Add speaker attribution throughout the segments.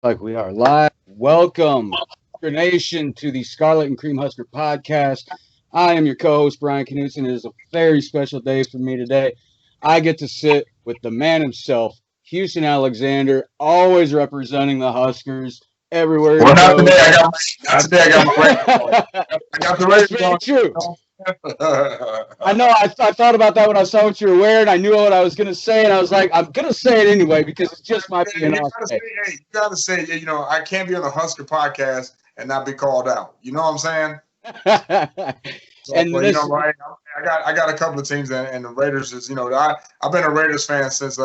Speaker 1: Like we are live. Welcome, Husker Nation, to the Scarlet and Cream Husker podcast. I am your co-host, Brian Knutson. It is a very special day for me today. I get to sit with the man himself, Houston Alexander, always representing the Huskers everywhere he
Speaker 2: Well, not
Speaker 1: goes.
Speaker 2: today. Not today. I got my Raiders on. I got the
Speaker 1: That's
Speaker 2: Raiders
Speaker 1: very
Speaker 2: on.
Speaker 1: true. I know. I thought about that when I saw what you were wearing. I knew what I was going to say, and I was like, I'm going to say it anyway because it just might be an
Speaker 2: You
Speaker 1: off
Speaker 2: gotta
Speaker 1: day.
Speaker 2: say, hey, you gotta say, I can't be on a Husker podcast and not be called out. You know what I'm saying? So,
Speaker 1: And
Speaker 2: but
Speaker 1: this
Speaker 2: right, I got a couple of teams, and the Raiders is, I've been a Raiders fan since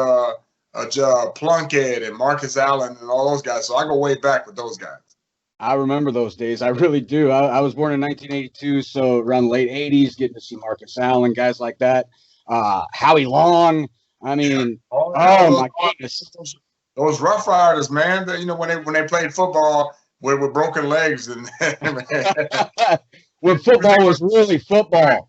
Speaker 2: Plunkett and Marcus Allen and all those guys. So I go way back with those guys.
Speaker 1: I remember those days. I really do. I was born in 1982, so around the late 80s, getting to see Marcus Allen, guys like that. Howie Long. I
Speaker 2: Yeah.
Speaker 1: mean,
Speaker 2: All
Speaker 1: oh
Speaker 2: those,
Speaker 1: my goodness.
Speaker 2: those Rough Riders, man. When they played football with broken legs and
Speaker 1: When football was really football.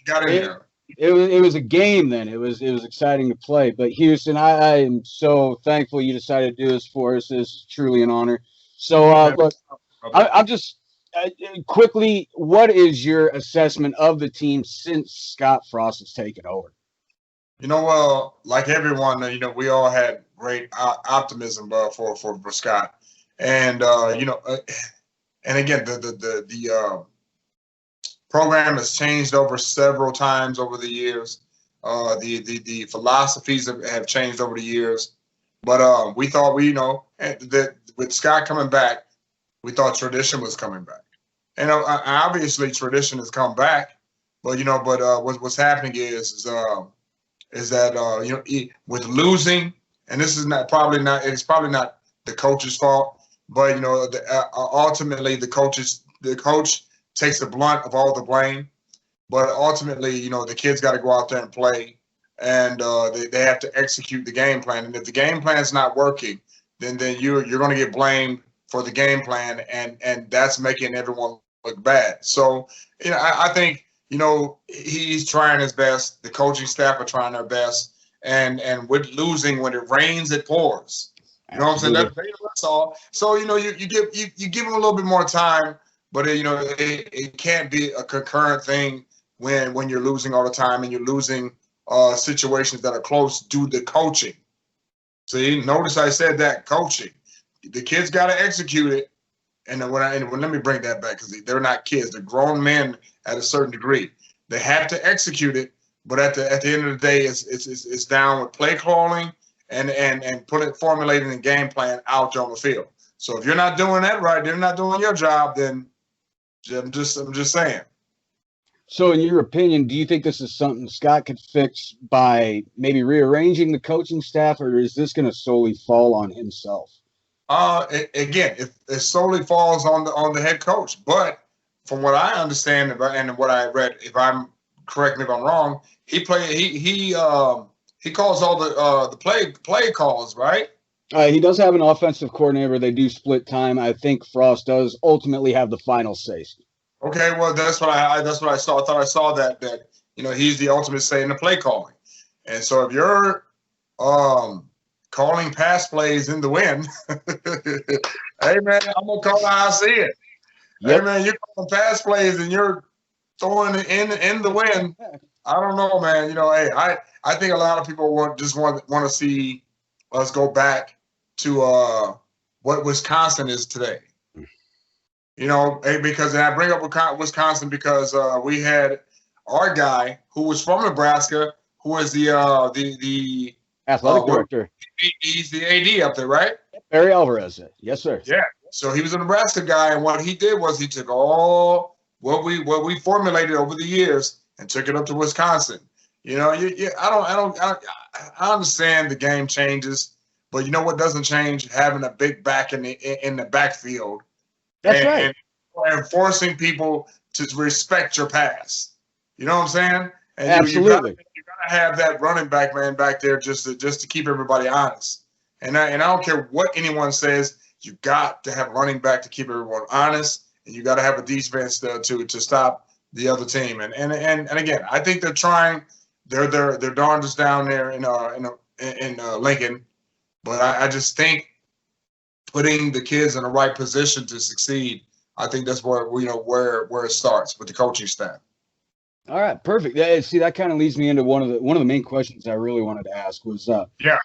Speaker 2: got in
Speaker 1: It,
Speaker 2: there.
Speaker 1: it was a game then. It was exciting to play. But Houston, I am so thankful you decided to do this for us. This is truly an honor. So
Speaker 2: Man,
Speaker 1: look, I'm just quickly. What is your assessment of the team since Scott Frost has taken over?
Speaker 2: Like everyone, we all had great optimism for Scott, and and again, the program has changed over several times over the years. The philosophies have changed over the years, but we thought that with Scott coming back, we thought tradition was coming back, and obviously tradition has come back, but what's happening is that with losing, and this is not probably not it's probably not the coach's fault, but ultimately the coach takes the blunt of all the blame. But ultimately, the kids got to go out there and play, and they have to execute the game plan. And if the game plan is not working, then you're going to get blamed for the game plan, and that's making everyone look bad. So I think he's trying his best. The coaching staff are trying their best, and with losing, when it rains, it pours. You know what I'm saying?
Speaker 1: Absolutely.
Speaker 2: That's all. So you give him a little bit more time, but it can't be a concurrent thing when you're losing all the time and you're losing situations that are close due to coaching. See, notice I said that coaching. The kids got to execute it, and let me bring that back because they're not kids; they're grown men at a certain degree. They have to execute it, but at the end of the day, it's down with play calling and formulating a game plan out there on the field. So if you're not doing that right, they're not doing your job. Then I'm just saying.
Speaker 1: So, in your opinion, do you think this is something Scott could fix by maybe rearranging the coaching staff, or is this going to solely fall on himself?
Speaker 2: Again, it solely falls on the head coach. But from what I understand and what I read, if I'm correct me if I'm wrong, he calls all the play calls, right?
Speaker 1: He does have an offensive coordinator. They do split time. I think Frost does ultimately have the final say.
Speaker 2: Okay, well that's what I saw. I thought I saw that he's the ultimate say in the play calling, and so if you're um, calling pass plays in the wind, hey man, I'm gonna call it how I see it. Hey
Speaker 1: Yep.
Speaker 2: man, you're calling pass plays and you're throwing it in the wind. I don't know, man. Hey, I think a lot of people want to see us go back to what Wisconsin is today. Because and I bring up Wisconsin because we had our guy who was from Nebraska, who is the
Speaker 1: Athletic
Speaker 2: what
Speaker 1: director,
Speaker 2: he's the AD up there, right?
Speaker 1: Barry Alvarez. Yes, sir.
Speaker 2: Yeah. So he was a Nebraska guy, and what he did was he took all what we formulated over the years and took it up to Wisconsin. I understand the game changes, but you know what doesn't change? Having a big back in the backfield
Speaker 1: That's
Speaker 2: and,
Speaker 1: right.
Speaker 2: and and forcing people to respect your pass. You know what I'm saying? And
Speaker 1: Absolutely.
Speaker 2: you gotta have that running back man back there just to keep everybody honest. And I don't care what anyone says. You got to have a running back to keep everyone honest, and you got to have a defense to stop the other team. And again, I think they're trying. They're darndest down there in Lincoln, but I just think putting the kids in the right position to succeed. I think that's where where it starts with the coaching staff.
Speaker 1: All right, perfect. See, that kind of leads me into one of the main questions I really wanted to ask was,
Speaker 2: Yeah.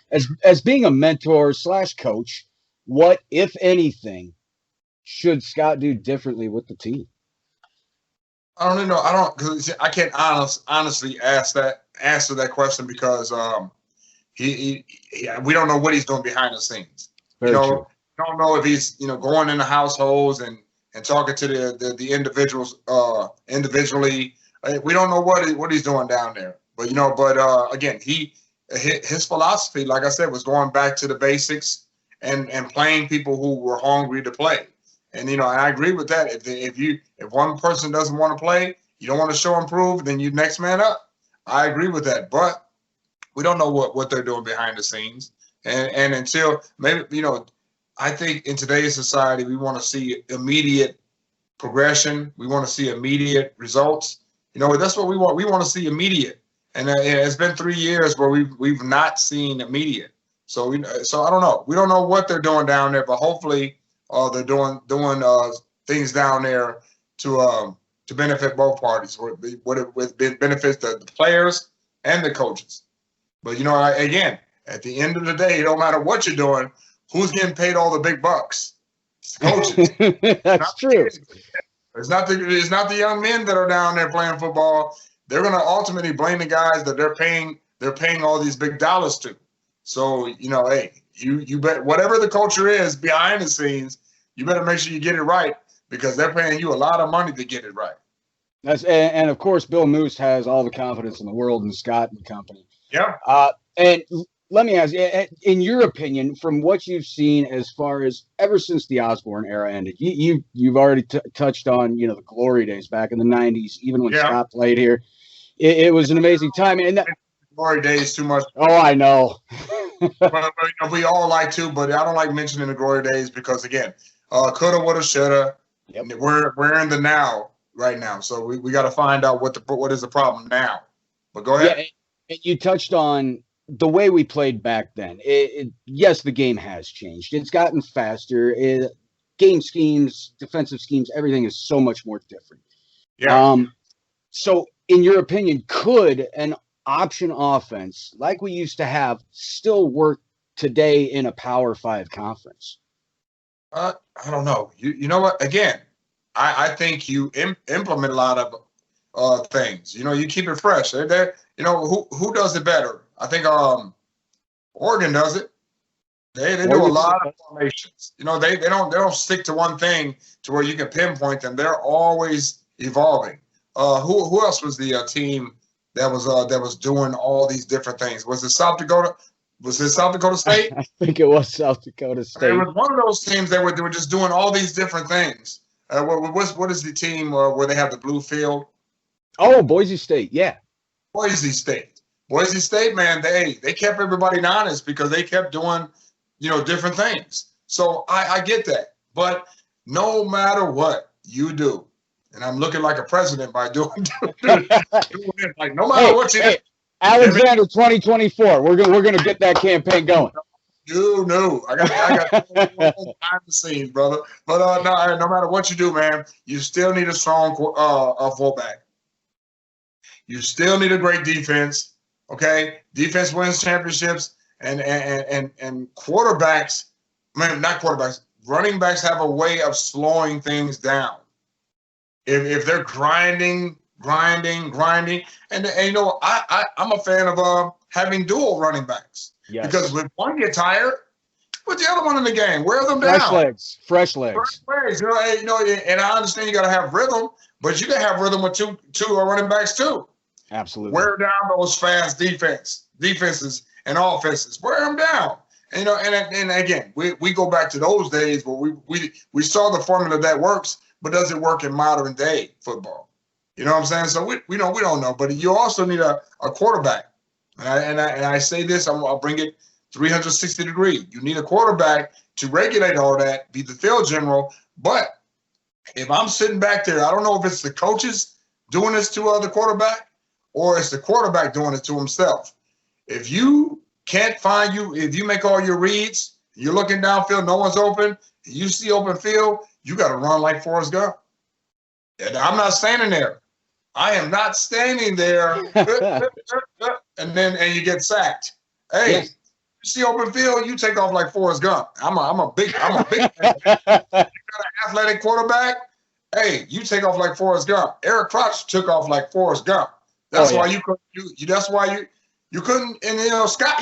Speaker 1: as being a mentor slash coach, what, if anything, should Scott do differently with the team?
Speaker 2: I don't know. I don't, because I can't honestly answer that question because we don't know what he's doing behind the scenes.
Speaker 1: Very true.
Speaker 2: Don't know if he's going into households and talking to the individuals individually. We don't know what he's doing down there. But again, his philosophy, like I said, was going back to the basics and playing people who were hungry to play. And I agree with that. If one person doesn't want to play, you don't want to show and prove, then you next man up. I agree with that. But we don't know what they're doing behind the scenes. And until maybe, I think in today's society, we want to see immediate progression. We want to see immediate results. That's what we want. We want to see immediate. And it's been 3 years where we've not seen immediate. So I don't know. We don't know what they're doing down there, but hopefully they're doing things down there to benefit both parties. What it benefits the players and the coaches. But again, at the end of the day, it don't matter what you're doing. Who's getting paid all the big bucks? It's the coaches.
Speaker 1: That's true.
Speaker 2: It's not the young men that are down there playing football. They're going to ultimately blame the guys that they're paying all these big dollars to. So hey, you bet whatever the culture is behind the scenes, you better make sure you get it right because they're paying you a lot of money to get it right.
Speaker 1: And of course, Bill Moose has all the confidence in the world in Scott and company.
Speaker 2: Yeah.
Speaker 1: And let me ask you, in your opinion, from what you've seen as far as ever since the Osborne era ended, you've already touched on the glory days back in the 90s, even when Scott played here. It was an amazing time. And
Speaker 2: glory days too much.
Speaker 1: Oh, I know.
Speaker 2: but we all like to, but I don't like mentioning the glory days because again, coulda, woulda, shoulda. Yep. We're in the now right now, so we got to find out what is the problem now. But go ahead.
Speaker 1: Yeah, and you touched on the way we played back then. Yes, the game has changed. It's gotten faster. Game schemes, defensive schemes, everything is so much more different.
Speaker 2: Yeah.
Speaker 1: So, in your opinion, could an option offense like we used to have still work today in a Power 5 conference?
Speaker 2: I don't know. You know what? Again, I think you implement a lot of things. You keep it fresh. Who does it better? I think Oregon does it. They do a lot of formations. They don't stick to one thing to where you can pinpoint them. They're always evolving. Who else was the team that was doing all these different things? Was it South Dakota? Was it South Dakota State?
Speaker 1: I think it was South Dakota State.
Speaker 2: It was one of those teams they were just doing all these different things. What is the team where they have the blue field?
Speaker 1: Oh, Boise State. Yeah.
Speaker 2: Boise State, man, they kept everybody honest because they kept doing, different things. So I get that. But no matter what you do, and I'm looking like a president by doing it, like no matter what you do.
Speaker 1: Alexander 2024. We're gonna get that campaign going.
Speaker 2: No. I got behind the scenes, brother. But no matter what you do, man, you still need a strong fullback. You still need a great defense. Okay, defense wins championships, and quarterbacks, not quarterbacks, running backs have a way of slowing things down. If they're grinding, and I'm a fan of having dual running backs. Yes. Because when one get tired, put the other one in the game. Wear them down.
Speaker 1: Fresh legs.
Speaker 2: And I understand you got to have rhythm, but you can have rhythm with two running backs too.
Speaker 1: Absolutely.
Speaker 2: Wear down those fast defenses and offenses. Wear them down. And again, we go back to those days where we saw the formula that works, but does it work in modern day football? You know what I'm saying? So we don't know, but you also need a quarterback. And I say this, I'll bring it 360 degree. You need a quarterback to regulate all that, be the field general. But if I'm sitting back there, I don't know if it's the coaches doing this to the quarterback or it's the quarterback doing it to himself. If you can't if you make all your reads You're looking downfield, no one's open. You see open field, you got to run like Forrest Gump. And I'm not standing there. I am not standing there, and you get sacked. Hey,
Speaker 1: Yes.
Speaker 2: you see open field, you take off like Forrest Gump. I'm a big man. You got an athletic quarterback. Hey, you take off like Forrest Gump. Eric Crotch took off like Forrest Gump. That's why you couldn't. That's why you couldn't. And Scott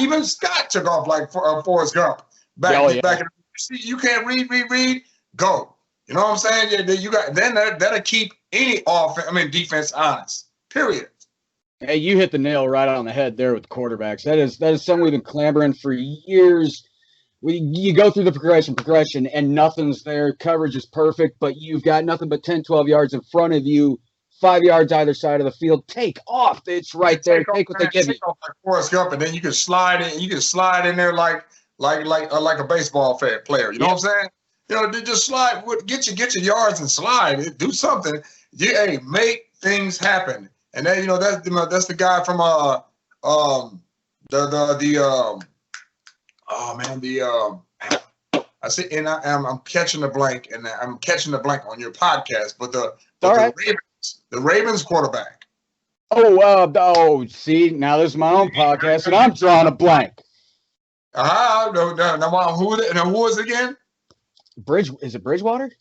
Speaker 2: took off like Forrest Gump back. You can't read. Go. You know what I'm saying? Yeah, you got that'll keep any defense honest. Period.
Speaker 1: Hey, you hit the nail right on the head there with quarterbacks. That is something we've been clamoring for years. You go through the progression, and nothing's there. Coverage is perfect, but you've got nothing but 10, 12 yards in front of you, 5 yards either side of the field. Take off. It's right there. Take what they give you.
Speaker 2: Off like Forrest Gump, and then you can slide in. You can slide in there like a baseball player. You know what I'm saying? Just slide. Get your yards and slide. Do something. Hey, make things happen. And then that's the guy from I see, and I'm catching the blank, and I'm catching the blank on your podcast. But the Ravens quarterback.
Speaker 1: See, now this is my own podcast, and I'm drawing a blank.
Speaker 2: Who is it again?
Speaker 1: Is it Bridgewater?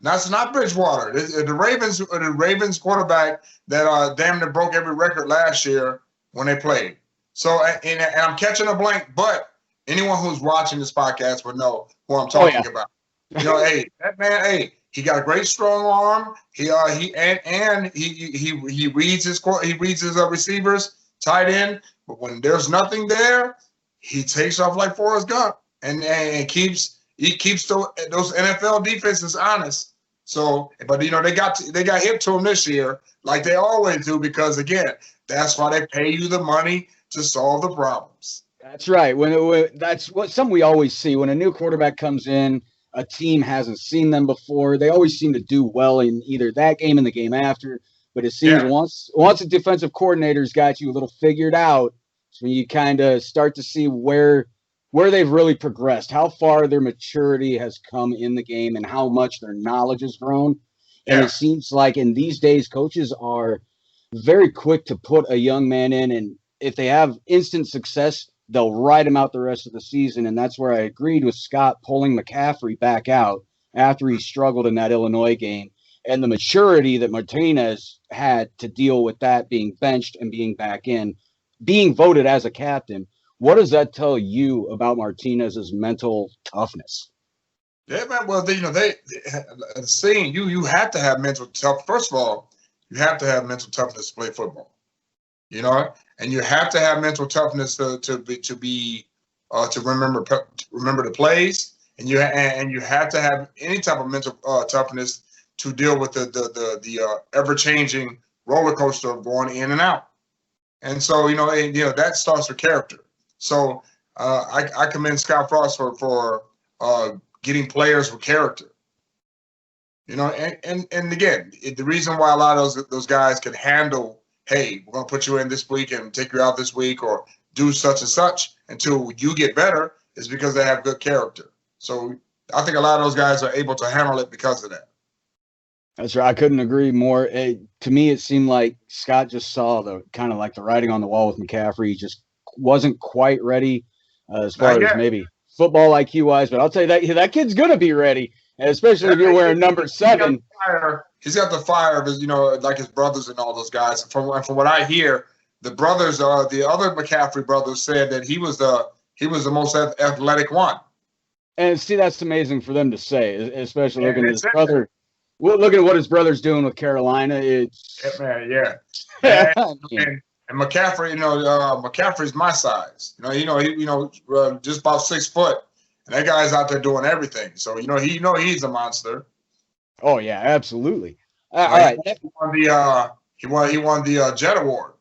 Speaker 2: No, it's not Bridgewater. The Ravens quarterback that damn near broke every record last year when they played. So, and I'm catching a blank, but anyone who's watching this podcast would know who I'm talking about. Hey, that man, hey, he got a great strong arm. He reads his receivers tight end, but when there's nothing there, he takes off like Forrest Gump and keeps those NFL defenses honest. So, but they got hip to him this year, like they always do, because again, that's why they pay you the money to solve the problems.
Speaker 1: That's right. That's something we always see when a new quarterback comes in. A team hasn't seen them before. They always seem to do well in either that game and the game after. But it seems once a defensive coordinator's got you a little figured out, so you kind of start to see where they've really progressed, how far their maturity has come in the game, and how much their knowledge has grown. And it seems like in these days, coaches are very quick to put a young man in, and if they have instant success, they'll ride him out the rest of the season. And that's where I agreed with Scott pulling McCaffrey back out after he struggled in that Illinois game, and the maturity that Martinez had to deal with that, being benched and being back in, being voted as a captain. What does that tell you about Martinez's mental toughness?
Speaker 2: Yeah, man. Well, you have to have mental toughness. First of all, you have to have mental toughness to play football. And you have to have mental toughness to remember the plays, and you have to have any type of mental toughness to deal with the ever changing roller coaster of going in and out. And so that starts with character. So I commend Scott Frost for getting players with character. And again, the reason why a lot of those guys can handle, hey, we're gonna put you in this week and take you out this week, or do such and such until you get better, is because they have good character. So I think a lot of those guys are able to handle it because of that.
Speaker 1: That's right. I couldn't agree more. To me, it seemed like Scott just saw the kind of like the writing on the wall with McCaffrey. He just wasn't quite ready as far as maybe football IQ wise, but I'll tell you that kid's gonna be ready, and especially if you're wearing number 7.
Speaker 2: He's got the fire of his, like his brothers and all those guys. From what I hear, the brothers, the other McCaffrey brothers, said that he was the most athletic one.
Speaker 1: And see, that's amazing for them to say, especially looking at his brother. Looking at what his brother's doing with Carolina, it's
Speaker 2: and McCaffrey, McCaffrey's my size. Just about 6 foot, and that guy's out there doing everything. So he's a monster.
Speaker 1: Oh yeah, absolutely. All right.
Speaker 2: He won the Jet Award.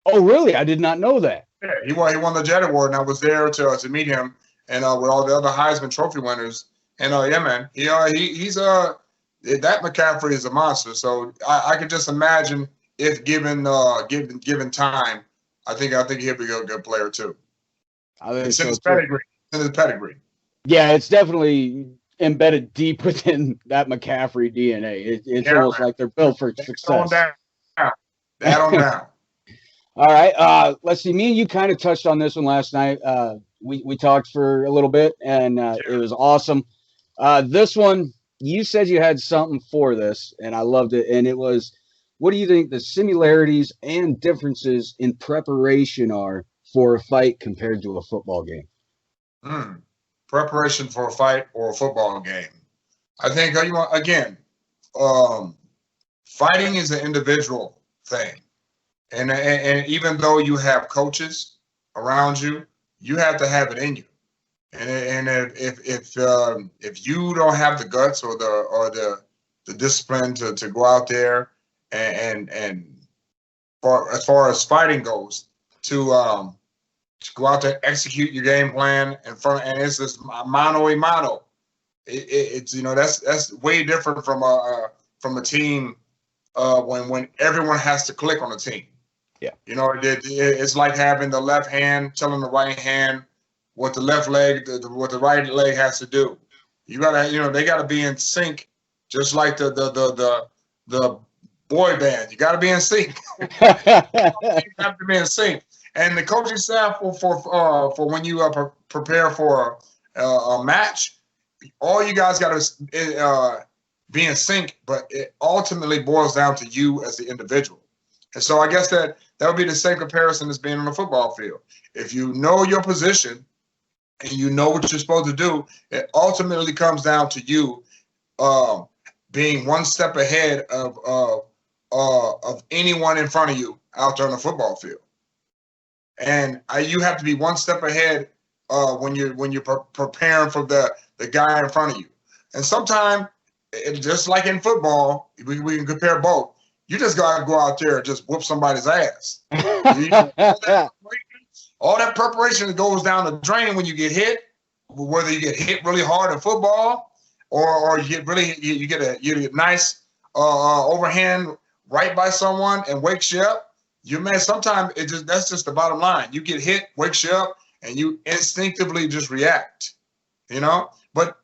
Speaker 1: Oh really? I did not know that.
Speaker 2: Yeah, he won the Jet Award, and I was there to meet him, and with all the other Heisman Trophy winners. And man, he's that McCaffrey is a monster. So I could just imagine if given time, I think he'll be a good player too.
Speaker 1: I think so
Speaker 2: his
Speaker 1: too.
Speaker 2: pedigree. in his pedigree.
Speaker 1: Yeah, it's definitely embedded deep within that McCaffrey DNA. It's almost like they're built for success.
Speaker 2: Down. That on down.
Speaker 1: All right. Let's see. Me and you kind of touched on this one last night. We talked for a little bit, and it was awesome. This one, you said you had something for this, and I loved it. And it was, what do you think the similarities and differences in preparation are for a fight compared to a football game?
Speaker 2: Preparation for a fight or a football game. I think, again, fighting is an individual thing. And even though you have coaches around you, you have to have it in you. And if you don't have the guts or the discipline to go out there and as far as fighting goes, to go out there, execute your game plan and it's just mano a mano. It's that's way different from a team when everyone has to click on a team.
Speaker 1: Yeah,
Speaker 2: it's like having the left hand telling the right hand what the left leg, what the right leg has to do. You gotta, they gotta be in sync, just like the boy band. You gotta be in sync. You have to be in sync. And the coaching staff for when you prepare for a match, all you guys gotta be in sync. But it ultimately boils down to you as the individual. And so I guess that would be the same comparison as being on the football field. If you know your position and you know what you're supposed to do, it ultimately comes down to you being one step ahead of anyone in front of you out there on the football field. And you have to be one step ahead when you're preparing for the guy in front of you. And sometimes, just like in football, we can compare both. You just got to go out there and just whoop somebody's ass. All that preparation that goes down the drain when you get hit, whether you get hit really hard in football or you get a nice overhand right by someone and wakes you up. Sometimes that's just the bottom line. You get hit, wakes you up, and you instinctively just react. But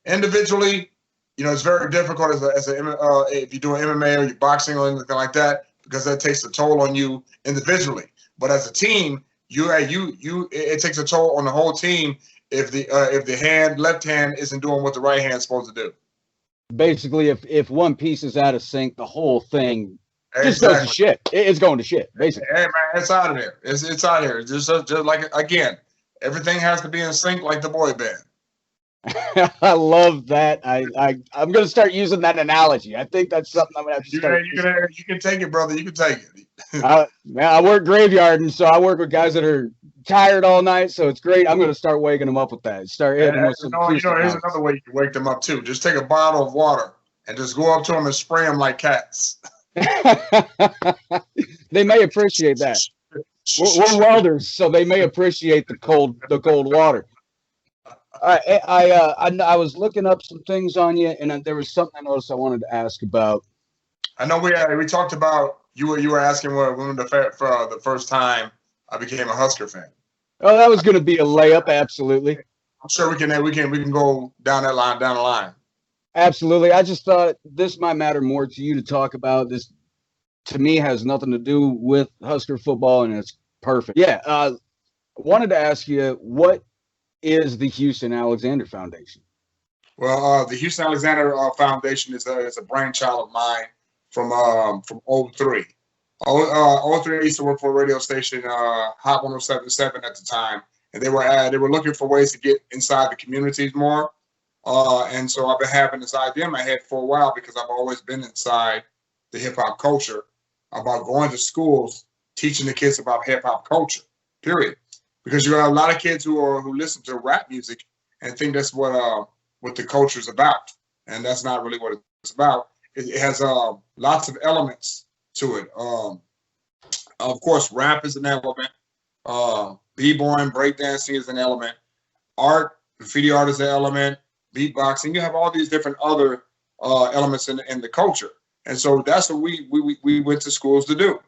Speaker 2: individually, it's very difficult if you're doing MMA or you're boxing or anything like that, because that takes a toll on you individually. But as a team, it takes a toll on the whole team if the left hand isn't doing what the right hand's supposed to do.
Speaker 1: Basically, if one piece is out of sync, the whole thing just goes to shit. It's going to shit, basically.
Speaker 2: Hey man, it's out of there. It's out of here. Just like, again, everything has to be in sync like the boy band.
Speaker 1: I love that. I'm going to start using that analogy. I think that's something I'm going to have to start.
Speaker 2: You can take it, brother. You can take it.
Speaker 1: I work graveyard, and so I work with guys that are tired all night, so it's great. I'm going to start waking them up with that. Start hitting them with some.
Speaker 2: Here's another way you can wake them up too. Just take a bottle of water and just go up to them and spray them like cats.
Speaker 1: They may appreciate that. We're welders, so they may appreciate the cold water. I was looking up some things on you, and there was something I noticed I wanted to ask about.
Speaker 2: I know we talked about you were asking when the first time I became a Husker fan.
Speaker 1: Oh, that was going to be a layup, absolutely.
Speaker 2: I'm sure we can go down the line.
Speaker 1: Absolutely. I just thought this might matter more to you to talk about. This, to me, has nothing to do with Husker football, and it's perfect. Yeah. I wanted to ask you, what is the Houston Alexander Foundation?
Speaker 2: Well, the Houston Alexander Foundation is a brainchild of mine from 03. 03 I used to work for a radio station, Hot 107.7 at the time, and they were looking for ways to get inside the communities more. And so I've been having this idea in my head for a while, because I've always been inside the hip hop culture, about going to schools, teaching the kids about hip hop culture, period. Because you have a lot of kids who listen to rap music and think that's what the culture is about, and that's not really what it's about. It has lots of elements to it. Of course, rap is an element. B-boying, breakdancing is an element. Art, graffiti art is an element. Beatboxing. You have all these different other elements in the culture, and so that's what we went to schools to do.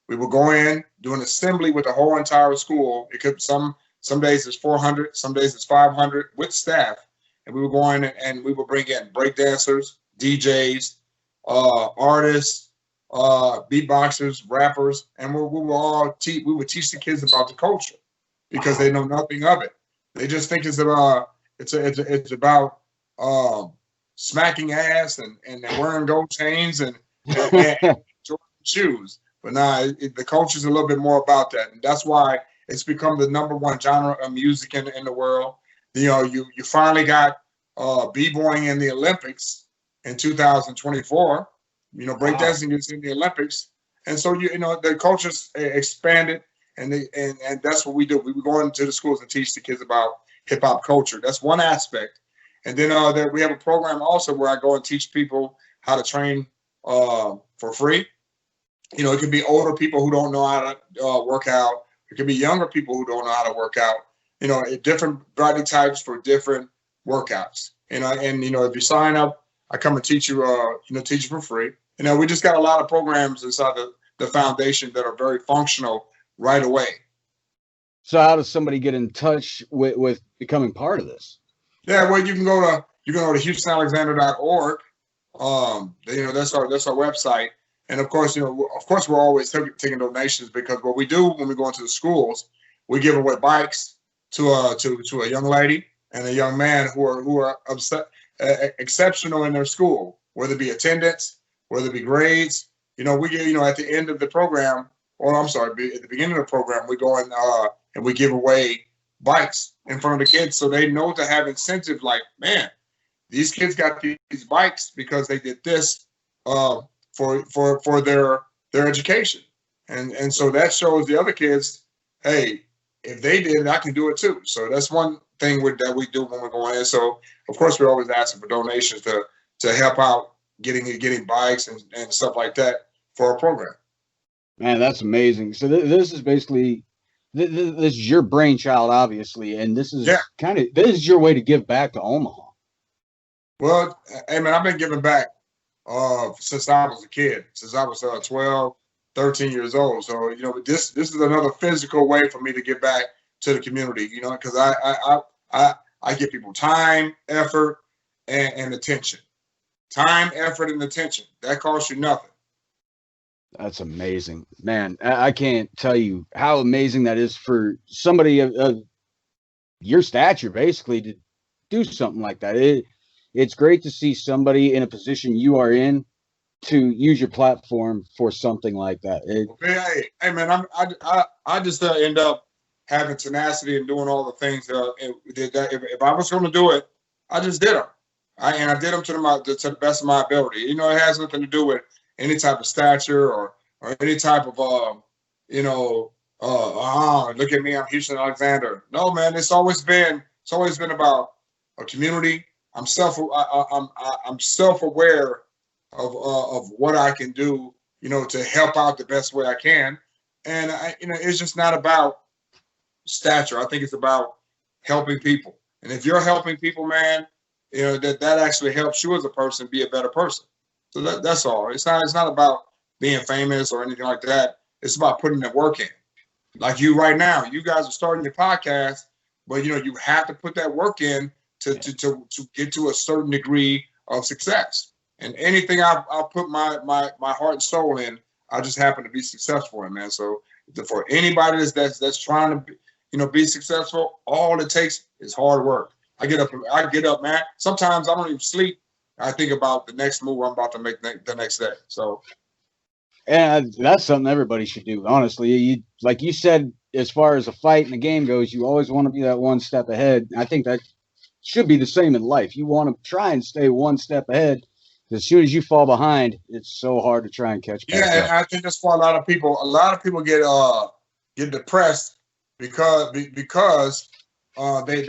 Speaker 2: We would go in, do an assembly with the whole entire school. It could some Some days it's 400, some days it's 500 with staff. And we would go in and we would bring in break dancers, DJs, artists, beatboxers, rappers, and we would teach the kids about the culture because they know nothing of it. They just think it's about smacking ass and wearing gold chains and shoes. But the culture is a little bit more about that, and that's why it's become the #1 genre of music in the world. You know, you finally got b-boying in the Olympics in 2024. You know, breakdancing is in the Olympics, and so you know the culture's expanded, and that's what we do. We go into the schools and teach the kids about hip hop culture. That's one aspect, and then we have a program also where I go and teach people how to train for free. You know, it could be older people who don't know how to work out. It could be younger people who don't know how to work out. You know, different body types for different workouts. And you know, if you sign up, I come and teach you. Teach you for free. You know, we just got a lot of programs inside the foundation that are very functional right away.
Speaker 1: So, how does somebody get in touch with becoming part of this?
Speaker 2: Yeah, well, you can go to HoustonAlexander.org. You know, that's our website. And of course, we're always taking donations because what we do when we go into the schools, we give away bikes to a young lady and a young man who are exceptional in their school, whether it be attendance, whether it be grades. You know, we get, at the end of the program, or I'm sorry, at the beginning of the program, we go and we give away bikes in front of the kids so they know to have incentive. Like, man, these kids got these bikes because they did this for their education, and so that shows the other kids, hey, if they did it, I can do it too. So that's one thing that we do when we're going in. So of course we're always asking for donations to help out getting bikes and stuff like that for our program.
Speaker 1: Man, that's amazing. So this is basically this is your brainchild, obviously, and this is this is your way to give back to Omaha.
Speaker 2: Well, hey man, I've been giving back since I was a kid, since I was 12, 13 years old. So, you know, this is another physical way for me to get back to the community, you know, because I give people time, effort, and attention. Time, effort, and attention. That costs you nothing.
Speaker 1: That's amazing, man. I can't tell you how amazing that is for somebody of your stature, basically, to do something like that. It's great to see somebody in a position you are in to use your platform for something like that.
Speaker 2: Hey man, I just end up having tenacity and doing all the things that if I was going to do it, I just did them. I did them to the best of my ability. You know, it has nothing to do with any type of stature or any type of look at me, I'm Houston Alexander. No, man, it's always been about a community. I'm self-aware of what I can do, you know, to help out the best way I can. And it's just not about stature. I think it's about helping people. And if you're helping people, man, you know, that actually helps you as a person be a better person. So that's all. It's not about being famous or anything like that. It's about putting the work in. Like you right now, you guys are starting your podcast, but you know, you have to put that work in to get to a certain degree of success. And anything I'll put my heart and soul in, I just happen to be successful in, man. So for anybody that's trying to be successful, all it takes is hard work. I get up, man. Sometimes I don't even sleep. I think about the next move I'm about to make the next day. So,
Speaker 1: and that's something everybody should do. Honestly, like you said, as far as a fight and a game goes, you always want to be that one step ahead. I think that should be the same in life. You want to try and stay one step ahead. As soon as you fall behind, it's so hard to try and catch back up.
Speaker 2: And I think that's why a lot of people get depressed because they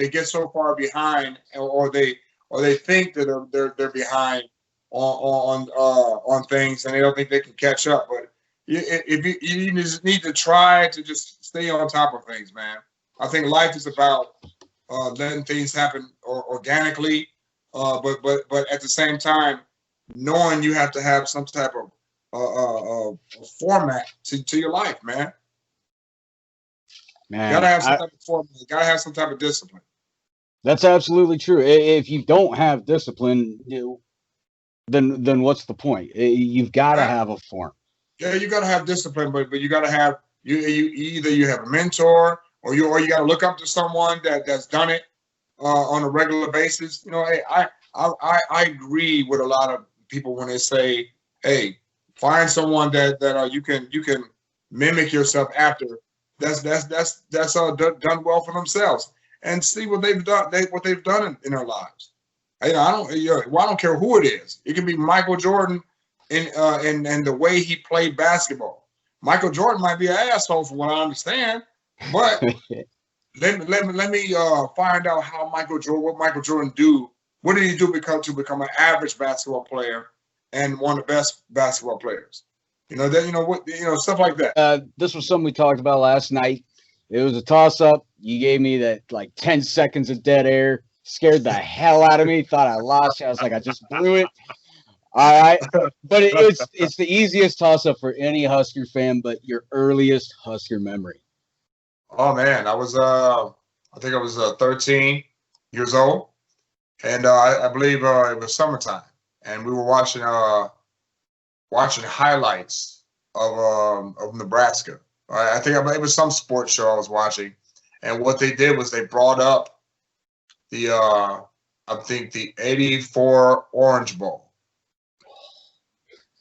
Speaker 2: get so far behind, or they think that they're behind on things, and they don't think they can catch up. But you just need to try to just stay on top of things, man. I think life is about letting things happen organically, but at the same time, knowing you have to have some type of format to your life, man. You gotta
Speaker 1: Man,
Speaker 2: have some type of formula. You gotta have some type of discipline.
Speaker 1: that's absolutely true. If you don't have discipline, then what's the point? You've got to
Speaker 2: Right?
Speaker 1: have a form.
Speaker 2: Yeah, you gotta have discipline, but you gotta have you either you have a mentor or you gotta look up to someone that's done it on a regular basis. Hey, I agree with a lot of people when they say, hey, find someone that you can mimic yourself after. That's done well for themselves and see what they've done. What they've done in their lives. Well, I don't care who it is. It can be Michael Jordan in the way he played basketball. Michael Jordan might be an asshole from what I understand, but let me find out how what Michael Jordan do. What did he do to become an average basketball player and one of the best basketball players? Stuff like that.
Speaker 1: This was something we talked about last night. It was a toss up. You gave me that like 10 seconds of dead air, scared the hell out of me. Thought I lost you. I was like, I just blew it. All right, but it's the easiest toss up for any Husker fan. But your earliest Husker memory.
Speaker 2: Oh man, I think I was 13 years old, and I believe it was summertime, and we were watching highlights of Nebraska. I think it was some sports show I was watching, and what they did was they brought up the I think the '84 Orange Bowl,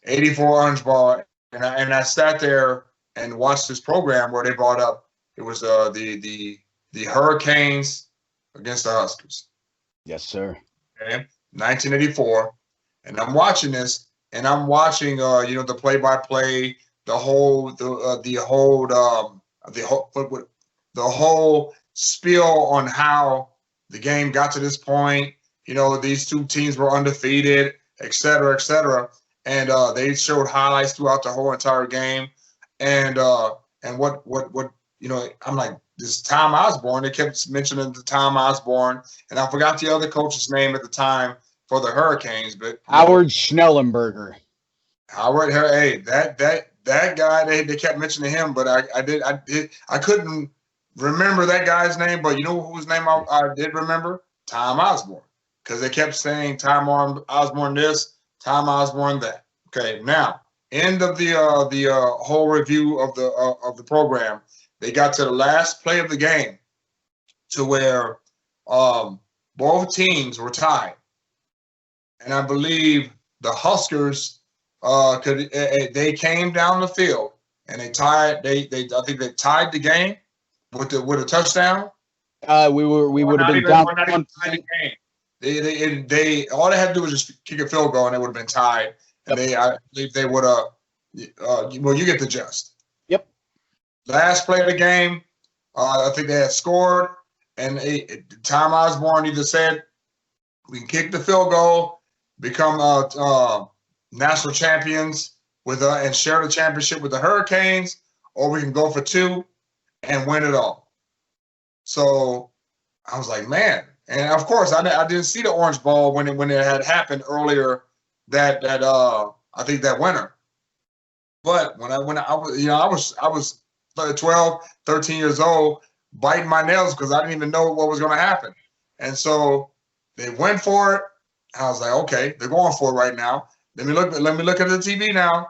Speaker 2: '84 Orange Bowl, and I sat there and watched this program where they brought up it was the Hurricanes against the Huskers.
Speaker 1: Yes, sir.
Speaker 2: Okay, 1984, and I'm watching this, and I'm watching the play-by-play, the whole spiel on how the game got to this point. These two teams were undefeated, et cetera, et cetera, and they showed highlights throughout the whole entire game, and what I'm like, this Tom Osborne. They kept mentioning the Tom Osborne, and I forgot the other coach's name at the time for the Hurricanes, but
Speaker 1: Howard Schnellenberger.
Speaker 2: Howard, hey, that guy, they kept mentioning him, but I couldn't remember that guy's name. But you know whose name I did remember? Tom Osborne, because they kept saying Tom Osborne this, Tom Osborne that. Okay, now end of the whole review of the program. They got to the last play of the game, to where both teams were tied, and I believe the Huskers. They came down the field and they tied. I think they tied the game with a touchdown.
Speaker 1: We would have been down.
Speaker 2: Tied the game. They all they had to do was just kick a field goal and it would have been tied. And I believe they would have. Well, you get the gist.
Speaker 1: Yep.
Speaker 2: Last play of the game, I think they had scored, and Tom Osborne either said, "We can kick the field goal, become national champions and share the championship with the Hurricanes, or we can go for two and win it all." So I was like, man, and of course I didn't see the Orange Bowl when it had happened earlier that I think that winter. But when I was 12, 13 years old, biting my nails because I didn't even know what was going to happen, and so they went for it. I was like, okay, they're going for it right now. Let me look at the TV now,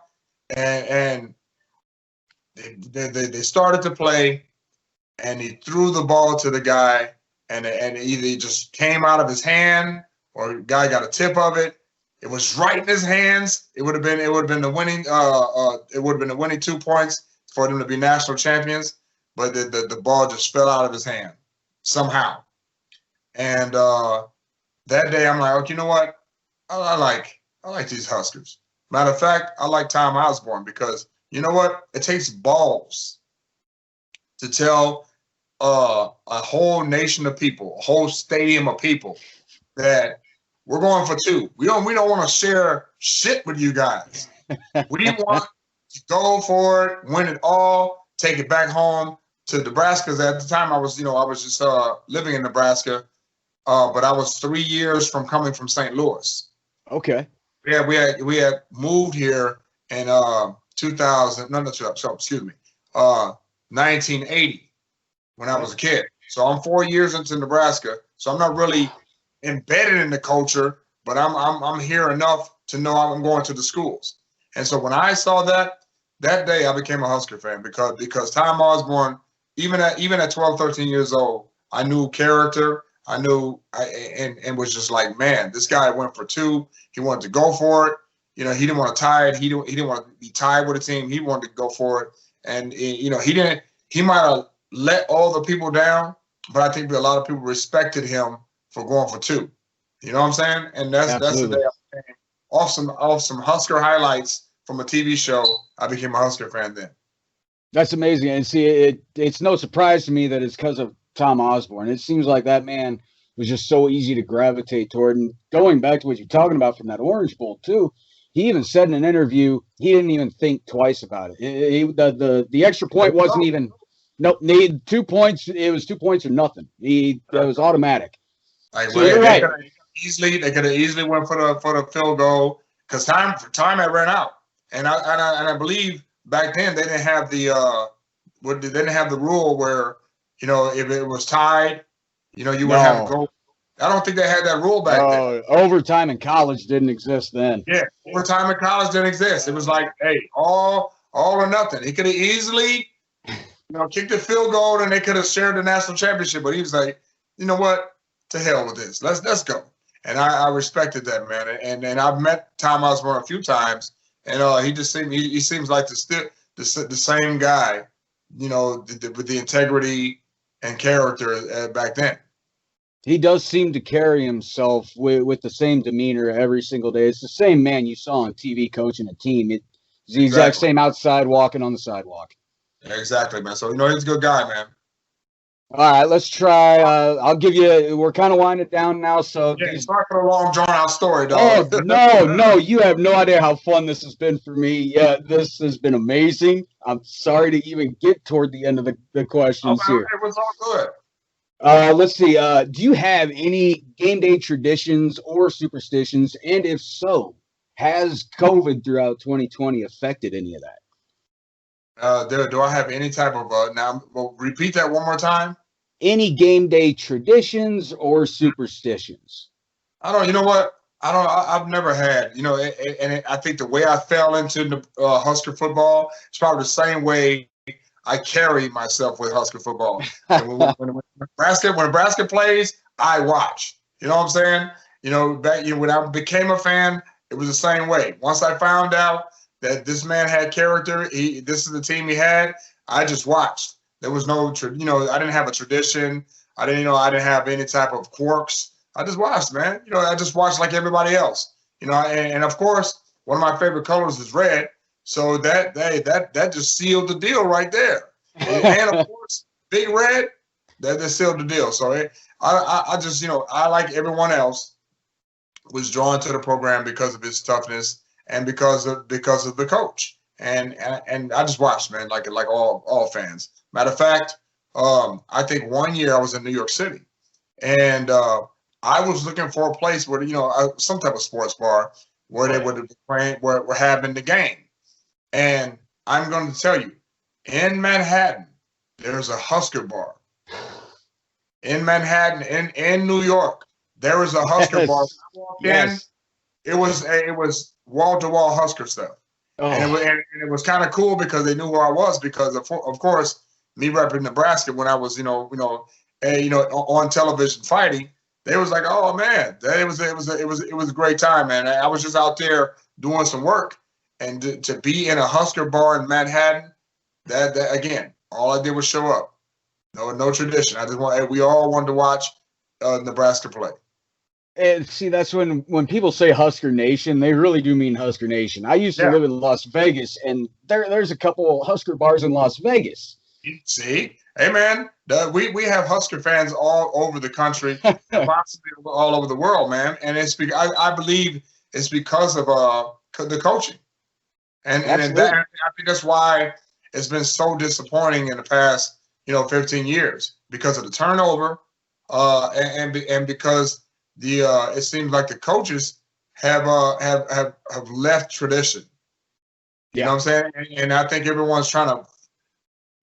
Speaker 2: and they started to play, and he threw the ball to the guy, and either he just came out of his hand or the guy got a tip of it. It was right in his hands. It would have been the winning. It would have been the winning 2 points for them to be national champions, but the ball just fell out of his hand somehow. And that day, I'm like, okay, you know what? I like these Huskers. Matter of fact, I like Tom Osborne because you know what? It takes balls to tell a whole nation of people, a whole stadium of people, that we're going for two. We don't want to share shit with you guys. We want to go for it, win it all, take it back home to Nebraska. At the time, I was just living in Nebraska, but I was 3 years from coming from St. Louis.
Speaker 1: Okay.
Speaker 2: Yeah, we had moved here in 2000. No, excuse me, 1980. when I was a kid. So I'm 4 years into Nebraska. So I'm not really embedded in the culture, but I'm here enough to know I'm going to the schools. And so when I saw that day, I became a Husker fan because Tom Osborne, even at 12, 13 years old, I knew character. I knew and was just like, man, this guy went for two. He wanted to go for it. He didn't want to tie it. He didn't want to be tied with a team. He wanted to go for it. And he might have let all the people down, but I think a lot of people respected him for going for two. You know what I'm saying? And that's the day I became off some Husker highlights from a TV show. I became a Husker fan then.
Speaker 1: That's amazing. And see, it's no surprise to me that it's because of Tom Osborne. It seems like that man was just so easy to gravitate toward. And going back to what you're talking about from that Orange Bowl too, he even said in an interview he didn't even think twice about it. The extra point wasn't even need 2 points. It was 2 points or nothing. That was automatic.
Speaker 2: Like, so you're right. They could have easily went for the field goal because time had ran out, and I believe back then they didn't have the rule where if it was tied, you would have to go. I don't think they had that rule back then.
Speaker 1: Overtime in college didn't exist then.
Speaker 2: Yeah, overtime in college didn't exist. It was like, hey, all or nothing. He could have easily, kicked the field goal and they could have shared the national championship. But he was like, you know what? To hell with this. Let's go. And I respected that, man. And I've met Tom Osborne a few times, and he seems like the same guy, with the integrity and character back then.
Speaker 1: He does seem to carry himself with the same demeanor every single day. It's the same man you saw on TV coaching a team. It's the exact same outside walking on the sidewalk.
Speaker 2: Exactly, man. So, he's a good guy, man.
Speaker 1: All right, let's try. I'll give you. We're kind of winding down now, so
Speaker 2: it's not a long, drawn-out story, dog.
Speaker 1: Oh no! You have no idea how fun this has been for me. Yeah, this has been amazing. I'm sorry to even get toward the end of the questions here.
Speaker 2: It was all good.
Speaker 1: Let's see. Do you have any game day traditions or superstitions? And if so, has COVID throughout 2020 affected any of that?
Speaker 2: Do I have any type of repeat that one more time?
Speaker 1: Any game day traditions or superstitions?
Speaker 2: I don't. You know what? I've never had. I think the way I fell into the Husker football is probably the same way I carry myself with Husker football. when Nebraska plays, I watch. You know what I'm saying? When I became a fan, it was the same way. Once I found out that this man had character, this is the team he had, I just watched. There was no, I didn't have a tradition. I didn't have any type of quirks. I just watched, man. I just watched like everybody else. And of course, one of my favorite colors is red. So that just sealed the deal right there. And of course, Big Red, that sealed the deal. So I just, I like everyone else was drawn to the program because of his toughness and because of the coach. And I just watched, man, like all fans. Matter of fact, I think one year I was in New York City, and I was looking for a place where some type of sports bar where they would be playing, where we're having the game. And I'm going to tell you, in Manhattan, there's a Husker bar. In Manhattan, in New York, there was a Husker bar.
Speaker 1: Yes.
Speaker 2: It was wall-to-wall Husker stuff. Oh. And it was kind of cool because they knew who I was because of course me repping Nebraska when I was on television fighting, they was like, oh man, it was a great time, man. I was just out there doing some work, and to be in a Husker bar in Manhattan, that again, all I did was show up. No tradition. We all wanted to watch Nebraska play.
Speaker 1: And see, that's when people say Husker Nation, they really do mean Husker Nation. I used to live in Las Vegas, and there's a couple Husker bars in Las Vegas.
Speaker 2: See? Hey, man, we have Husker fans all over the country and possibly all over the world, man. And I believe it's because of the coaching. And I think that's why it's been so disappointing in the past, 15 years because of the turnover and because it seems like the coaches have left tradition. You know what I'm saying? And I think everyone's trying to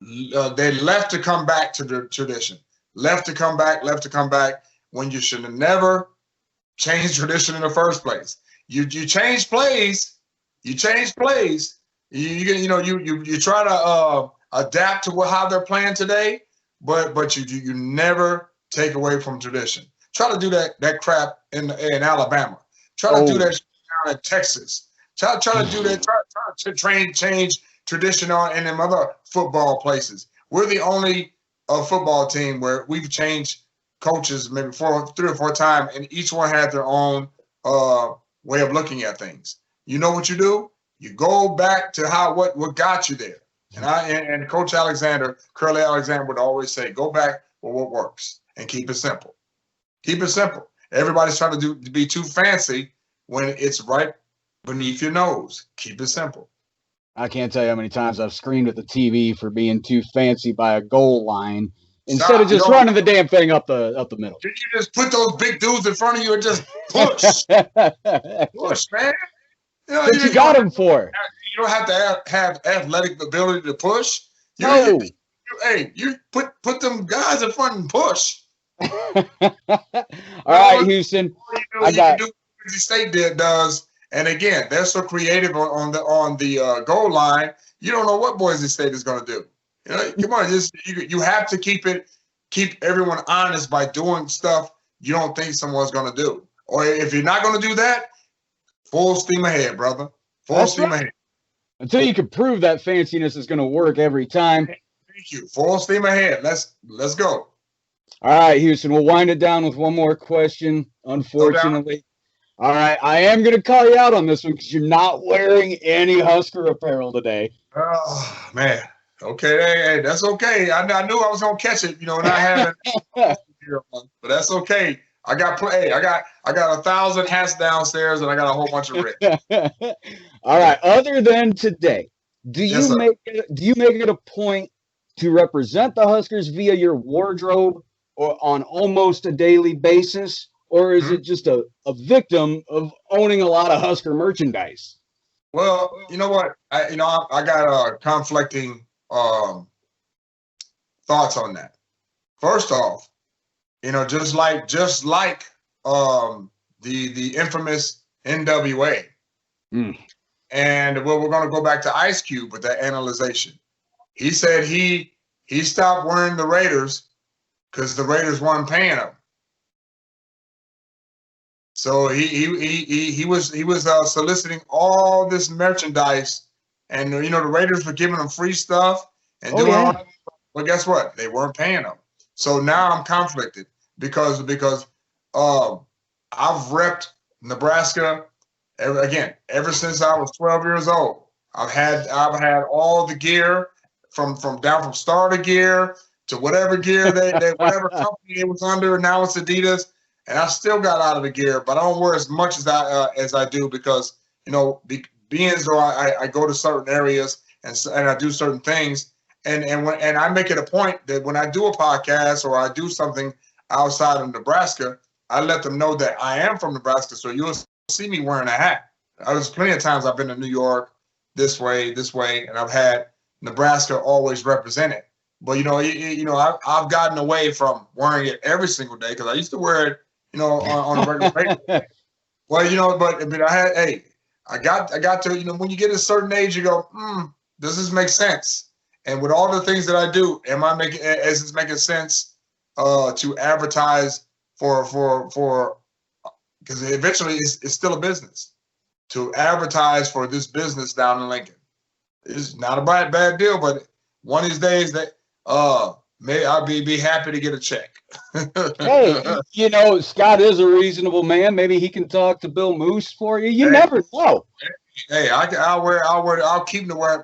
Speaker 2: They left to come back to the tradition. Left to come back when you should have never changed tradition in the first place. You change plays. You change plays. You try to adapt to how they're playing today, but you never take away from tradition. Try to do that crap in Alabama. Try to do that down in Texas. Try to do that. Try to change tradition on in them other football places. We're the only football team where we've changed coaches maybe 3 or 4 times, and each one had their own way of looking at things. You know what you do? You go back to what got you there. And Coach Curly Alexander would always say, go back for what works and keep it simple. Keep it simple. Everybody's trying to be too fancy when it's right beneath your nose. Keep it simple.
Speaker 1: I can't tell you how many times I've screamed at the TV for being too fancy by a goal line instead of just running the damn thing up the middle.
Speaker 2: Did you just put those big dudes in front of you and just push? Push, man.
Speaker 1: What you got them for?
Speaker 2: You don't have to have athletic ability to push.
Speaker 1: No.
Speaker 2: You put them guys in front and push.
Speaker 1: All right, Houston.
Speaker 2: I got do what Boise State does, and again, they're so creative on the goal line. You don't know what Boise State is going to do. Come on, you have to keep everyone honest by doing stuff you don't think someone's going to do. Or if you're not going to do that, full steam ahead, brother. Full steam ahead.
Speaker 1: Until you can prove that fanciness is going to work every time.
Speaker 2: Thank you. Full steam ahead. Let's go.
Speaker 1: All right, Houston, we'll wind it down with one more question, unfortunately. All right, I am going to call you out on this one because you're not wearing any Husker apparel today.
Speaker 2: Oh, man. Okay, hey, that's okay. I knew I was going to catch it, not having but that's okay. I got 1,000 hats downstairs, and I got a whole bunch of red.
Speaker 1: All right, other than today, do you make it a point to represent the Huskers via your wardrobe or on almost a daily basis, or is it just a victim of owning a lot of Husker merchandise?
Speaker 2: Well, you know what? I got conflicting thoughts on that. First off, just like the infamous NWA, and we're going to go back to Ice Cube with that analyzation. He said he stopped wearing the Raiders because the Raiders weren't paying him. So he was soliciting all this merchandise, and the Raiders were giving him free stuff and doing all that. But guess what? They weren't paying him. So now I'm conflicted because I've repped Nebraska ever since I was 12 years old. I've had all the gear from starter gear to whatever gear whatever company it was under. Now it's Adidas. And I still got out of the gear, but I don't wear as much as I do because being as though I go to certain areas and I do certain things, and I make it a point that when I do a podcast or I do something outside of Nebraska, I let them know that I am from Nebraska, so you'll see me wearing a hat. There's plenty of times I've been to New York this way, and I've had Nebraska always represented. But I've gotten away from wearing it every single day because I used to wear it. On a regular basis. Well, but I got to, when you get a certain age, you go, does this make sense? And with all the things that I do, is this making sense to advertise for because eventually it's still a business to advertise for this business down in Lincoln. It's not a bad deal, but one of these days that may I'll be happy to get a check.
Speaker 1: Hey, Scott is a reasonable man. Maybe he can talk to Bill Moose for you. You never know.
Speaker 2: Hey, I'll keep wearing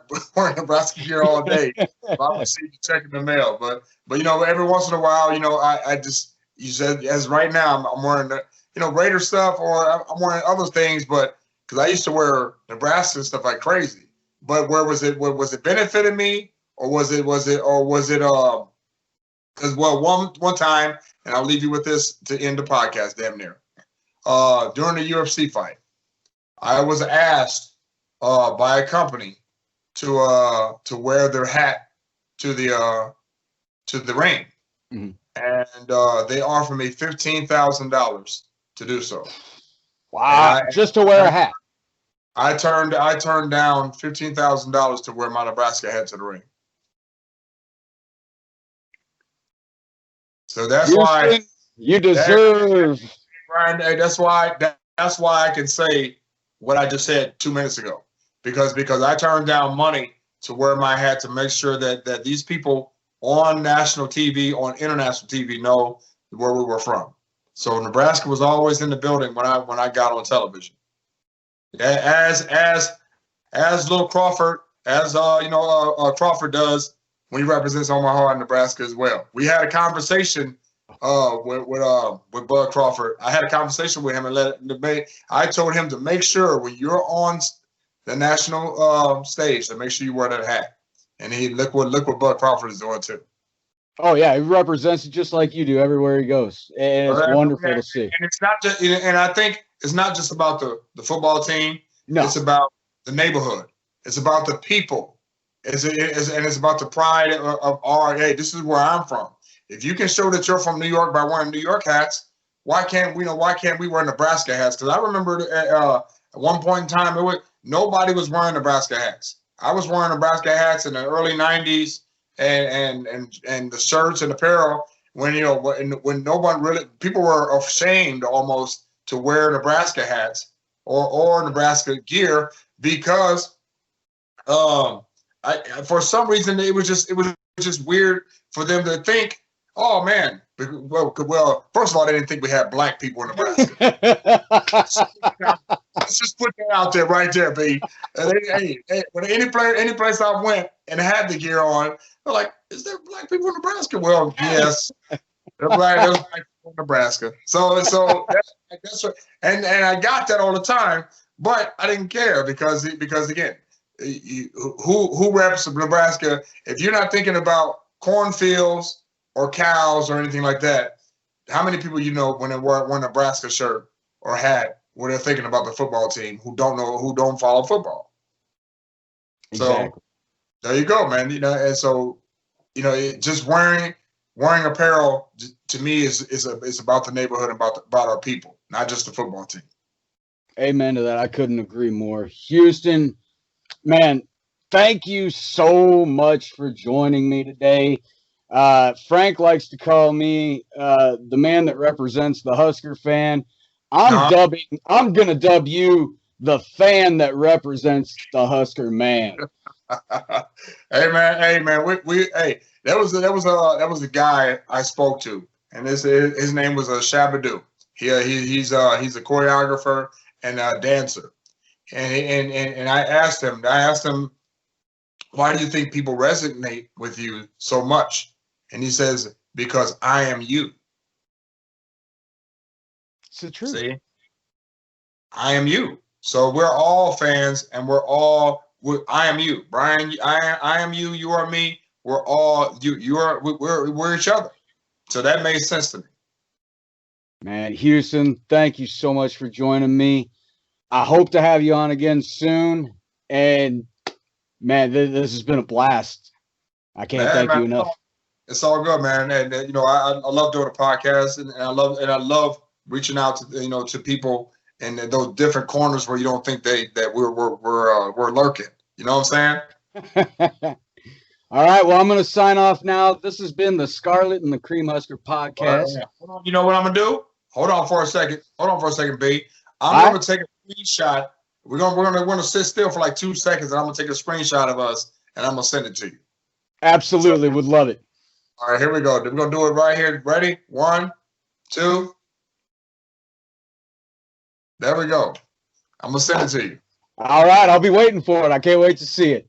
Speaker 2: Nebraska gear all day. I'll receive the check in the mail. But every once in a while, you said as right now I'm wearing the Raider stuff or I'm wearing other things, but because I used to wear Nebraska stuff like crazy. But was it benefiting me or was it because one time, and I'll leave you with this to end the podcast, damn near. During the UFC fight, I was asked by a company to wear their hat to the ring,
Speaker 1: Mm-hmm.
Speaker 2: and they offered me $15,000 to do so.
Speaker 1: Wow! Just to wear a hat.
Speaker 2: I turned down $15,000 to wear my Nebraska hat to the ring. So that's
Speaker 1: Houston,
Speaker 2: why
Speaker 1: you deserve.
Speaker 2: Brian, that's why I can say what I just said 2 minutes ago, because I turned down money to wear my hat to make sure that these people on national TV, on international TV, know where we were from. So Nebraska was always in the building when I got on television. As Little Crawford, as Crawford does when he represents Omaha and Nebraska as well. We had a conversation with Bud Crawford. I had a conversation with him and I told him to make sure when you're on the national stage to make sure you wear that hat. And look what Bud Crawford is doing too.
Speaker 1: Oh yeah, he represents it just like you do everywhere he goes, and it's wonderful to see.
Speaker 2: And it's not just, and I think it's not just about the football team.
Speaker 1: No.
Speaker 2: It's about the neighborhood. It's about the people. And it's about the pride of our. Hey, this is where I'm from. If you can show that you're from New York by wearing New York hats, why can't we wear Nebraska hats? Because I remember at one point in time, nobody was wearing Nebraska hats. I was wearing Nebraska hats in the early '90s, and the shirts and apparel when no one really, people were ashamed almost to wear Nebraska hats or Nebraska gear because for some reason it was just weird for them to think, oh man, well, first of all, they didn't think we had black people in Nebraska. Let's just put that out there right there, B. Hey, when any place I went and had the gear on, they're like, is there black people in Nebraska? Well, yes. There's black people in Nebraska. So that's what, and I got that all the time, but I didn't care because again, who reps Nebraska? If you're not thinking about cornfields or cows or anything like that, how many people when they wear a Nebraska shirt or hat when they're thinking about the football team who don't follow football? Exactly. So there you go, man. And so just wearing apparel to me is about the neighborhood, about our people, not just the football team.
Speaker 1: Amen to that. I couldn't agree more. Houston, man, thank you so much for joining me today. Frank likes to call me the man that represents the Husker fan. I'm gonna dub you the fan that represents the Husker man.
Speaker 2: Hey man, that was a guy I spoke to, and his name was Shabadoo. He's a choreographer and a dancer, and I asked him, why do you think people resonate with you so much? And he says, because I am you.
Speaker 1: It's the truth.
Speaker 2: See, I am you. So we're all fans, and I am you, Brian. I am you. You are me. We're all you. We're each other. So that made sense to me.
Speaker 1: Man, Houston, thank you so much for joining me. I hope to have you on again soon. And man, this has been a blast. I can't thank you enough.
Speaker 2: It's all good, man. And I love doing a podcast, and I love reaching out to to people in those different corners where you don't think that we're lurking. You know what I'm saying?
Speaker 1: All right. Well, I'm going to sign off now. This has been the Scarlet and the Cream Husker podcast.
Speaker 2: Hold on, you know what I'm going to do? Hold on for a second, B. I'm going to take a screenshot. We're going to sit still for like 2 seconds, and I'm going to take a screenshot of us, and I'm going to send it to you.
Speaker 1: Absolutely. Would love it.
Speaker 2: All right, here we go. We're going to do it right here. Ready? 1, 2. There we go. I'm going to send it to you.
Speaker 1: All right. I'll be waiting for it. I can't wait to see it.